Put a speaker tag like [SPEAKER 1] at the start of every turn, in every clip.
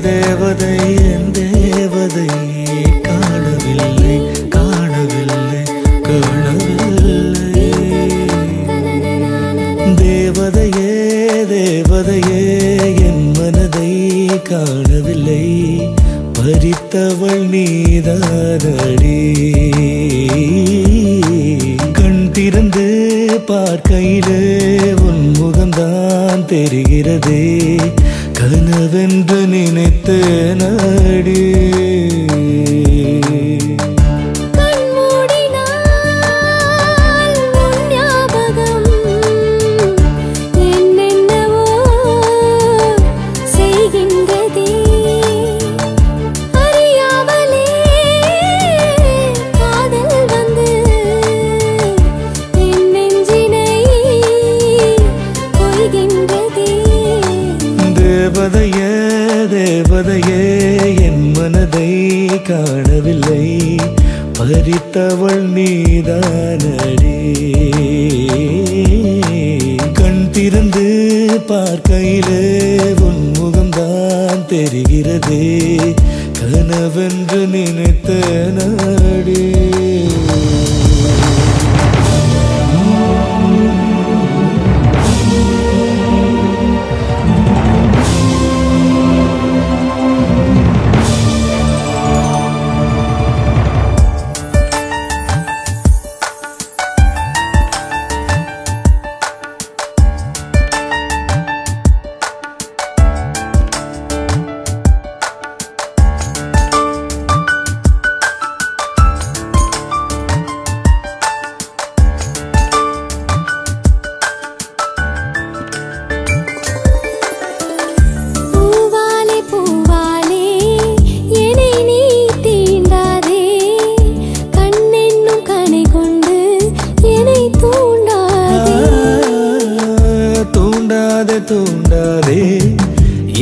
[SPEAKER 1] தேவதை என் தேவதை காணவில்லை காணவில்லை காணவில்லை தேவதையே தேவதையே என் மனதை காணவில்லை பறித்தவள் நீதானடி கண் திறந்து பார்க்கையிலே உன் முகம்தான் தெரிகிறதே கனவென்று நினைத்தேனடி தேவதையே தேவதையே என் மனதை காணவில்லை பறித்தவள் நீதானடி கண் திறந்து பார்க்கையிலே உன் முகம்தான் தெரிகிறதே கனவென்று நினைத்தேனடி தூண்டாதே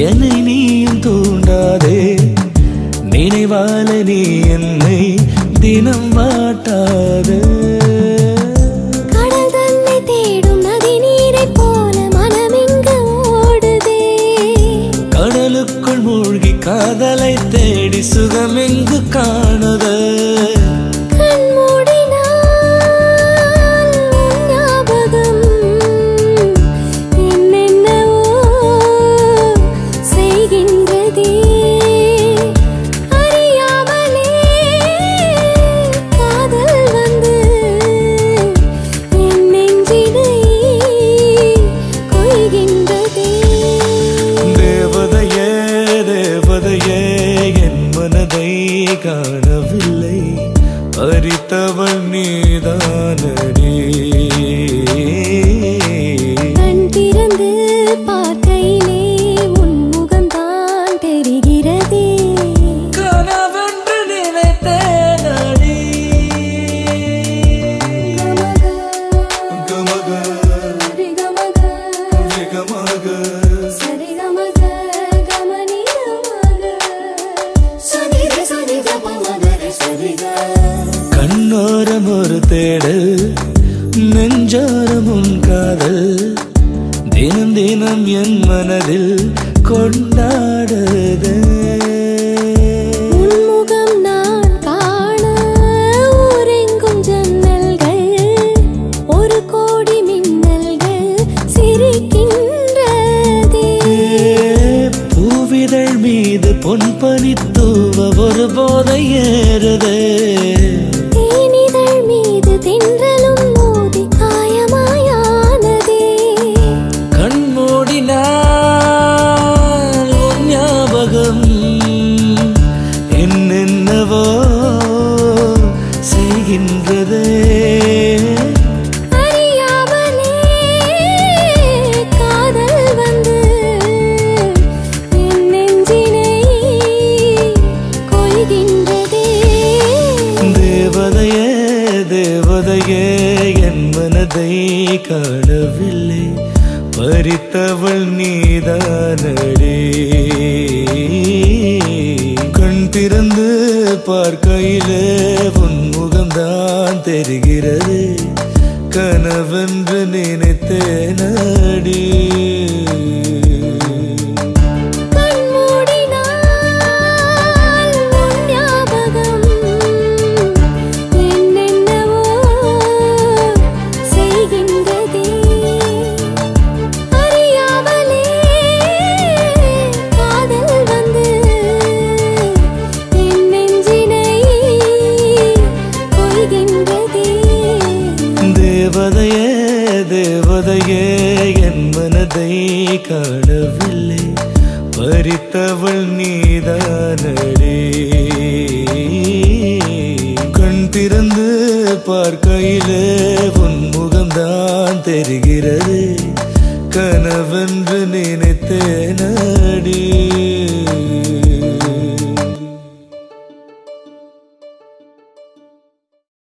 [SPEAKER 1] என்னை நீயும் தூண்டாதே நினைவால நீ என்னை தினம் வாட்டாதே
[SPEAKER 2] கடல் தன்னை தேடும் நதி நீரை போல மனமெங்கு ஓடுதே
[SPEAKER 1] கடலுக்குள் மூழ்கி காதலை தேடி சுகமெங்கு காணுதே காணவில்லை பறித்தவள் நீதானடி
[SPEAKER 2] கண் திறந்து பார்க்கையிலே உன் முகம்தான் தெரிகிறதே
[SPEAKER 1] கனவென்று நினைத்தேனடி கமக
[SPEAKER 2] ரிகமக
[SPEAKER 1] ரிகமக
[SPEAKER 2] சரிகமக கமனிதமக
[SPEAKER 1] கண்ணோரம் ஒரு தேடல் நெஞ்சோரம் உன் காதல் தினம் தினம் என் மனதில் கொண்டாடுது
[SPEAKER 2] உன்முகம் நான் காண ஊரெங்கும் ஜன்னல்கள் ஒரு கோடி மின்னல்கள் சிரிக்கின்றதே
[SPEAKER 1] பூவிதழ் மீது பொன்பனி தூவ ஒரு போதை ஏறுதே
[SPEAKER 2] தேனிதழ் மீது தென்றலும் மோதி காயமாயானதே
[SPEAKER 1] கண்மூடினால் உன் ஞாபகம் என்னென்னவோ செய்கின்றதே
[SPEAKER 2] அறியாமலே காதல் வந்து என் நெஞ்சினை கொய்கின்றதே
[SPEAKER 1] தேவதையே தேவதையே என் மனதை காணவில்லை பறித்தவள் நீதானடி கண் திறந்து பார்க்கையிலே உன் முகம்தான் தெரிகிறது கனவென்று நினைத்தேனடி
[SPEAKER 2] கண்மூடினால்
[SPEAKER 1] காணவில்லை, பறித்தவள் நீதானடி. கண் திறந்து பார்க்கையிலே